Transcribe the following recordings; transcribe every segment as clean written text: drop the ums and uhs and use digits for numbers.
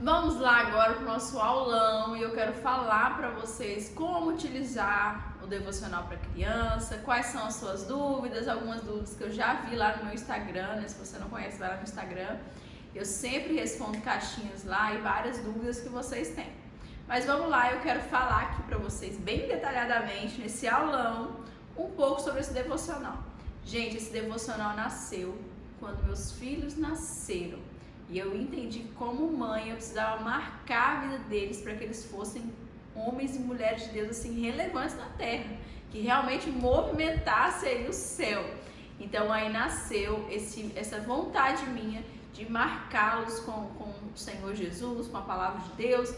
Vamos lá agora para o nosso aulão e eu quero falar para vocês como utilizar o devocional para criança, quais são as suas dúvidas, algumas dúvidas que eu já vi lá no meu Instagram, né? Se você não conhece, vai lá no Instagram. Eu sempre respondo caixinhas lá e várias dúvidas que vocês têm. Mas vamos lá, eu quero falar aqui para vocês bem detalhadamente nesse aulão um pouco sobre esse devocional. Gente, esse devocional nasceu quando meus filhos nasceram. E eu entendi que como mãe eu precisava marcar a vida deles para que eles fossem homens e mulheres de Deus assim relevantes na terra, que realmente movimentasse aí o céu. Então aí nasceu essa vontade minha de marcá-los com o Senhor Jesus, com a palavra de Deus.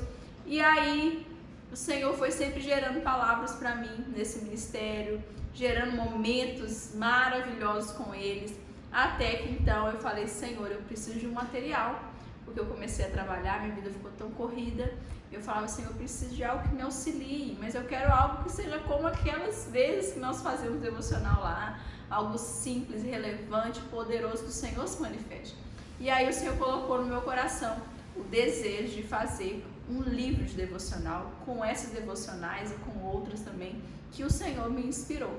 E aí o Senhor foi sempre gerando palavras para mim nesse ministério, gerando momentos maravilhosos com eles. Até que então eu falei, Senhor, eu preciso de um material, porque eu comecei a trabalhar, minha vida ficou tão corrida. Eu falava, Senhor, eu preciso de algo que me auxilie, mas eu quero algo que seja como aquelas vezes que nós fazemos devocional lá, algo simples, relevante, poderoso, que o Senhor se manifeste. E aí o Senhor colocou no meu coração o desejo de fazer um livro de devocional, com essas devocionais e com outras também, que o Senhor me inspirou.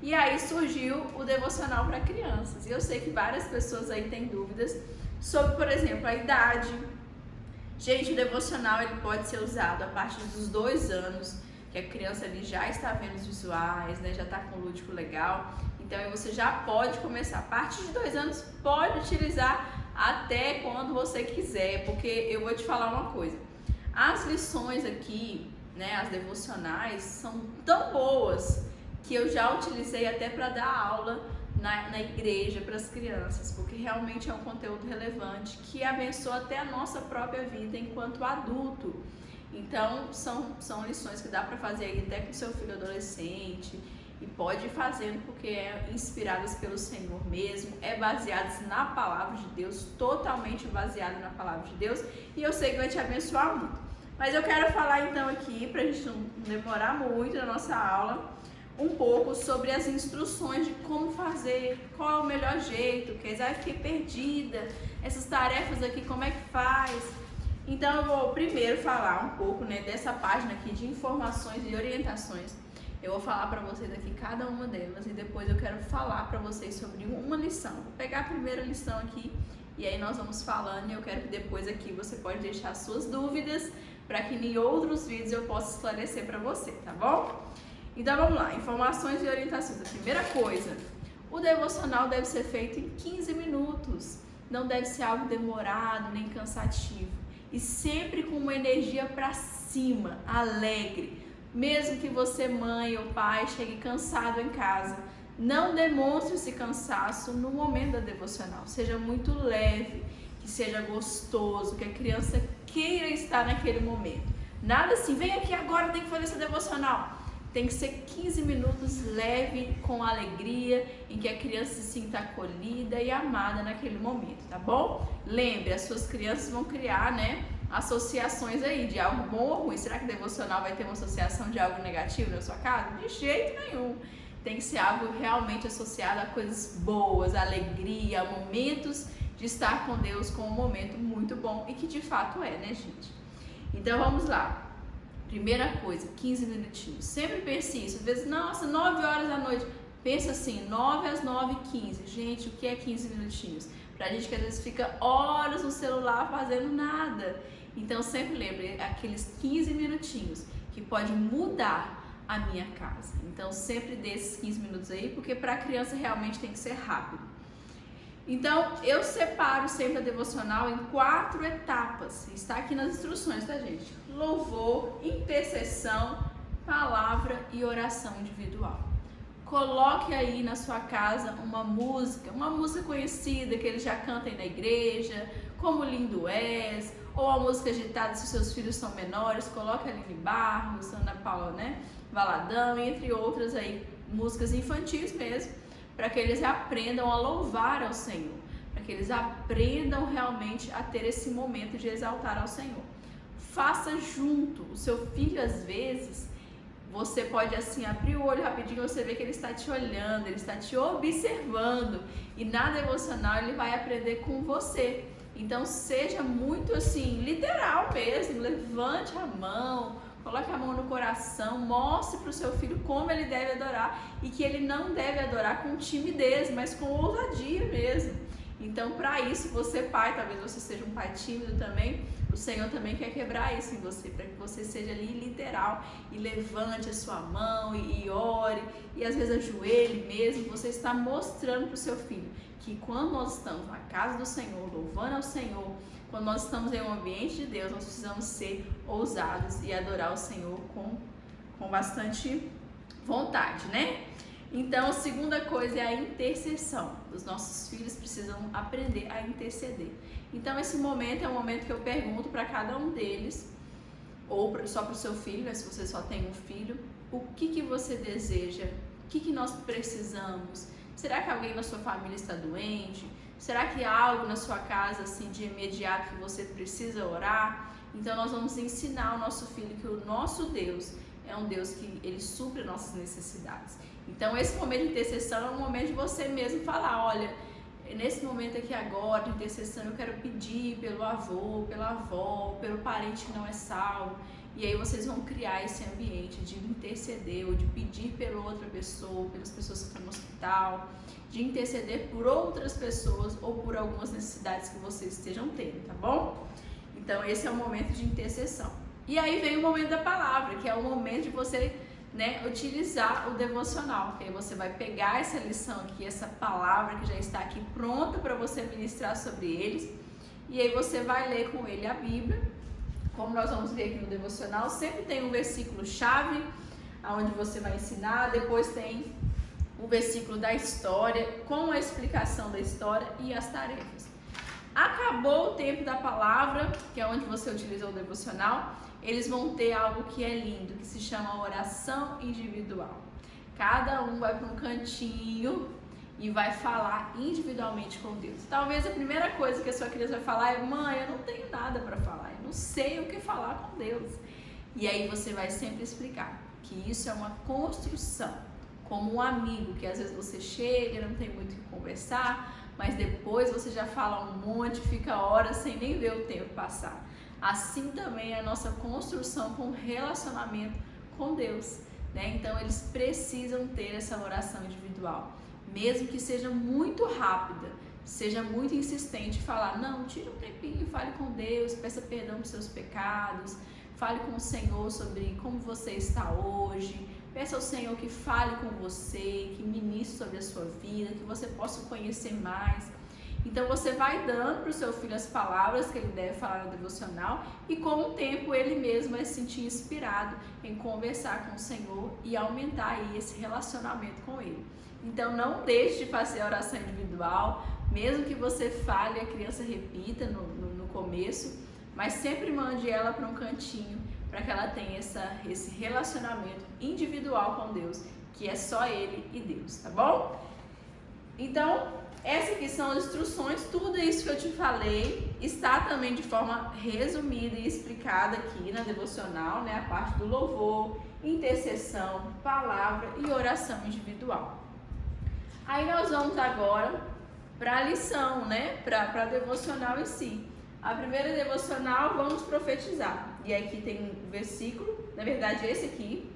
E aí surgiu o devocional para crianças. E eu sei que várias pessoas aí têm dúvidas sobre, por exemplo, a idade. Gente, o devocional ele pode ser usado a partir dos 2 anos, que a criança ali já está vendo os visuais, né? Já está com o lúdico legal. Então aí você já pode começar. A partir de 2 anos pode utilizar até quando você quiser, porque eu vou te falar uma coisa. As lições aqui, né, as devocionais, são tão boas que eu já utilizei até para dar aula na igreja para as crianças, porque realmente é um conteúdo relevante que abençoa até a nossa própria vida enquanto adulto. Então são lições que dá para fazer aí até com seu filho adolescente e pode ir fazendo porque é inspiradas pelo Senhor mesmo, é baseadas na palavra de Deus, totalmente baseado na palavra de Deus, e eu sei que vai te abençoar muito. Mas eu quero falar então aqui, para a gente não demorar muito na nossa aula, um pouco sobre as instruções de como fazer, qual é o melhor jeito, que eu fiquei perdida, essas tarefas aqui, como é que faz. Então eu vou primeiro falar um pouco, né, dessa página aqui de informações e orientações. Eu vou falar para vocês aqui cada uma delas e depois eu quero falar para vocês sobre uma lição. Vou pegar a primeira lição aqui e aí nós vamos falando e eu quero que depois aqui você pode deixar suas dúvidas para que em outros vídeos eu possa esclarecer para você, tá bom? Então vamos lá, informações e orientações. A primeira coisa, o devocional deve ser feito em 15 minutos. Não deve ser algo demorado nem cansativo. E sempre com uma energia para cima, alegre. Mesmo que você, mãe ou pai, chegue cansado em casa, não demonstre esse cansaço no momento da devocional. Seja muito leve, que seja gostoso, que a criança queira estar naquele momento. Nada assim, vem aqui agora, tem que fazer essa devocional. Tem que ser 15 minutos leve, com alegria, em que a criança se sinta acolhida e amada naquele momento, tá bom? Lembre, as suas crianças vão criar, né, associações aí de algo bom ou ruim. Será que o devocional vai ter uma associação de algo negativo na sua casa? De jeito nenhum. Tem que ser algo realmente associado a coisas boas, alegria, momentos de estar com Deus, com um momento muito bom e que de fato é, né, gente? Então vamos lá. Primeira coisa, 15 minutinhos. Sempre pense isso. Às vezes, nossa, 9 horas da noite. Pensa assim, 9 às 9h15. Gente, o que é 15 minutinhos? Pra gente que às vezes fica horas no celular fazendo nada. Então sempre lembre, aqueles 15 minutinhos que pode mudar a minha casa. Então sempre dê esses 15 minutos aí, porque para a criança realmente tem que ser rápido. Então eu separo sempre a devocional em 4 etapas. Está aqui nas instruções, tá, gente? Louvor, intercessão, palavra e oração individual. Coloque aí na sua casa uma música conhecida que eles já cantem na igreja, como Lindo És, ou a música agitada se seus filhos são menores. Coloque a Aline Barros, Ana Paula, né, Valadão, entre outras aí, músicas infantis mesmo, para que eles aprendam a louvar ao Senhor, para que eles aprendam realmente a ter esse momento de exaltar ao Senhor. Faça junto. O seu filho, às vezes, você pode assim abrir o olho rapidinho, você vê que ele está te olhando, ele está te observando, e na devocional ele vai aprender com você. Então seja muito assim, literal mesmo, levante a mão, coloque a mão no coração, mostre para o seu filho como ele deve adorar e que ele não deve adorar com timidez, mas com ousadia mesmo. Então, para isso, você pai, talvez você seja um pai tímido também, o Senhor também quer quebrar isso em você, para que você seja ali literal e levante a sua mão e ore, e às vezes ajoelhe mesmo. Você está mostrando para o seu filho que quando nós estamos na casa do Senhor, louvando ao Senhor, quando nós estamos em um ambiente de Deus, nós precisamos ser ousados e adorar o Senhor com bastante vontade, né? Então, a segunda coisa é a intercessão. Os nossos filhos precisam aprender a interceder. Então, esse momento é um momento que eu pergunto para cada um deles, ou só para o seu filho, né, se você só tem um filho, o que você deseja? O que nós precisamos? Será que alguém na sua família está doente? Será que há algo na sua casa, assim, de imediato que você precisa orar? Então, nós vamos ensinar ao nosso filho que o nosso Deus é um Deus que ele supre nossas necessidades. Então, esse momento de intercessão é um momento de você mesmo falar, olha, nesse momento aqui agora de intercessão eu quero pedir pelo avô, pela avó, pelo parente que não é salvo. E aí vocês vão criar esse ambiente de interceder ou de pedir pela outra pessoa, pelas pessoas que estão no hospital, de interceder por outras pessoas ou por algumas necessidades que vocês estejam tendo, tá bom? Então, esse é o momento de intercessão. E aí vem o momento da palavra, que é o momento de você, né, utilizar o devocional, que aí você vai pegar essa lição aqui, essa palavra que já está aqui pronta para você ministrar sobre eles, e aí você vai ler com ele a Bíblia. Como nós vamos ver aqui no devocional, sempre tem um versículo chave, onde você vai ensinar, depois tem o versículo da história, com a explicação da história e as tarefas. Acabou o tempo da palavra, que é onde você utilizou o devocional, eles vão ter algo que é lindo, que se chama oração individual. Cada um vai para um cantinho e vai falar individualmente com Deus. Talvez a primeira coisa que a sua criança vai falar é: mãe, eu não tenho nada para falar, eu não sei o que falar com Deus. E aí você vai sempre explicar que isso é uma construção, como um amigo, que às vezes você chega, não tem muito o que conversar, mas depois você já fala um monte, fica horas sem nem ver o tempo passar. Assim também é a nossa construção com relacionamento com Deus, né? Então eles precisam ter essa oração individual, mesmo que seja muito rápida, seja muito insistente, falar: não, tira um tempinho, fale com Deus, peça perdão dos seus pecados, fale com o Senhor sobre como você está hoje, peça ao Senhor que fale com você, que ministre sobre a sua vida, que você possa conhecer mais. Então você vai dando para o seu filho as palavras que ele deve falar no devocional, e com o tempo ele mesmo vai se sentir inspirado em conversar com o Senhor e aumentar aí esse relacionamento com ele. Então não deixe de fazer a oração individual, mesmo que você fale, a criança repita no começo, mas sempre mande ela para um cantinho, para que ela tenha esse relacionamento individual com Deus, que é só ele e Deus, tá bom? Então, essas aqui são as instruções, tudo isso que eu te falei está também de forma resumida e explicada aqui na devocional, né? A parte do louvor, intercessão, palavra e oração individual. Aí nós vamos agora para a lição, né? Para a devocional em si. A primeira devocional, vamos profetizar. E aqui tem um versículo, na verdade esse aqui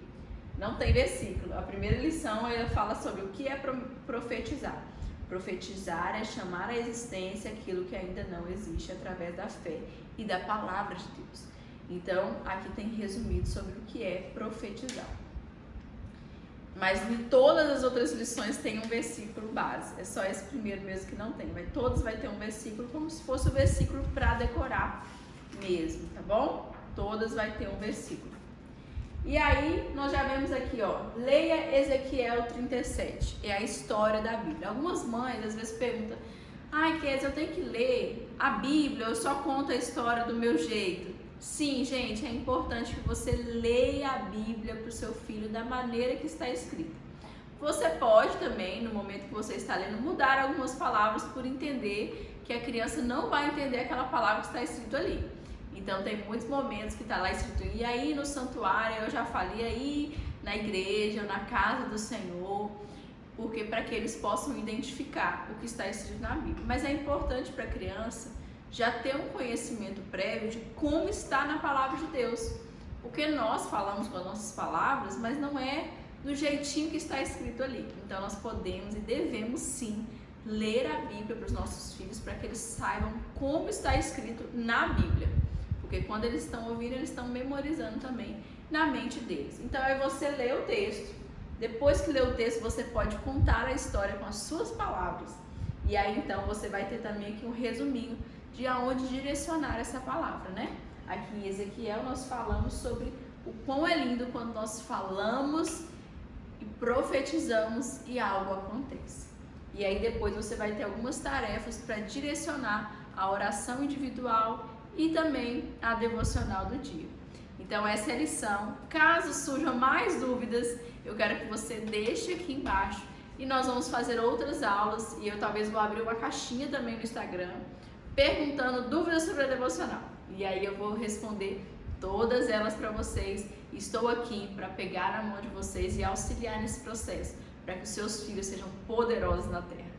não tem versículo. A primeira lição ela fala sobre o que é profetizar. Profetizar é chamar à existência aquilo que ainda não existe através da fé e da palavra de Deus. Então, aqui tem resumido sobre o que é profetizar. Mas em todas as outras lições tem um versículo base. É só esse primeiro mesmo que não tem. Mas todos vai ter um versículo como se fosse o versículo para decorar mesmo, tá bom? Todas vai ter um versículo. E aí, nós já vemos aqui, ó, leia Ezequiel 37, é a história da Bíblia. Algumas mães às vezes perguntam: ai, Kézia, eu tenho que ler a Bíblia, eu só conto a história do meu jeito. Sim, gente, é importante que você leia a Bíblia para o seu filho da maneira que está escrita. Você pode também, no momento que você está lendo, mudar algumas palavras por entender que a criança não vai entender aquela palavra que está escrito ali. Então tem muitos momentos que está lá escrito: e aí no santuário, eu já falei, aí na igreja, na casa do Senhor, porque para que eles possam identificar o que está escrito na Bíblia. Mas é importante para a criança já ter um conhecimento prévio de como está na palavra de Deus. Porque nós falamos com as nossas palavras, mas não é do jeitinho que está escrito ali. Então nós podemos e devemos sim ler a Bíblia para os nossos filhos, para que eles saibam como está escrito na Bíblia. Porque quando eles estão ouvindo, eles estão memorizando também na mente deles. Então é você ler o texto. Depois que ler o texto, você pode contar a história com as suas palavras. E aí então você vai ter também aqui um resuminho de aonde direcionar essa palavra, né? Aqui em Ezequiel nós falamos sobre o quão é lindo quando nós falamos e profetizamos e algo acontece. E aí depois você vai ter algumas tarefas para direcionar a oração individual e também a devocional do dia. Então essa é a lição. Caso surjam mais dúvidas, eu quero que você deixe aqui embaixo e nós vamos fazer outras aulas e eu talvez vou abrir uma caixinha também no Instagram perguntando dúvidas sobre a devocional. E aí eu vou responder todas elas para vocês. Estou aqui para pegar na mão de vocês e auxiliar nesse processo, para que os seus filhos sejam poderosos na terra.